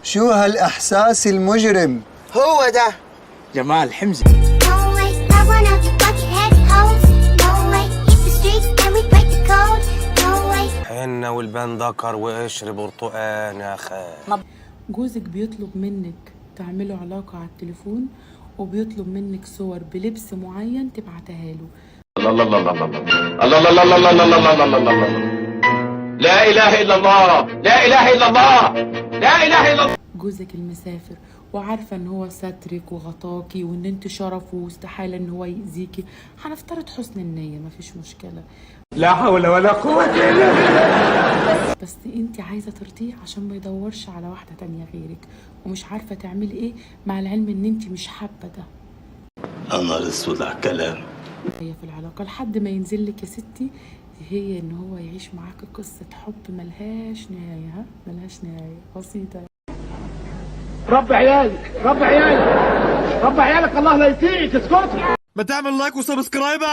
شو هالإحساس المجرم؟ هو ده جمال حمزة. حنا والبان ذكر وقشر برتقان يا اخي. جوزك بيطلب منك تعملوا علاقة على التليفون وبيطلب منك صور بلبس معين تبعتها له. الله الله الله الله الله الله الله الله الله الله الله الله الله. لا اله الا الله، لا اله الا الله، لا اله الا الله. جوزك المسافر وعارفة ان هو سترك وغطاكي وان انت شرفه واستحالة ان هو يأذيكي، هنفترض حسن النية مفيش مشكلة. لا حول ولا قوة الا بالله. بس انت عايزة ترضيه عشان ما يدورش على واحدة تانية غيرك، ومش عارفة تعملي ايه مع العلم ان انت مش حابة ده. انا اسود على الكلام. هي في العلاقة لحد ما ينزل لك يا ستي هي ان هو يعيش معاك قصة حب ملهاش نهاية. ها ملهاش نهاية، بسيطة. رب عيالك، رب عيالك، رب عيالك، الله لا يسيئك، اسكتي. ما تعمل لايك وسبسكرايب.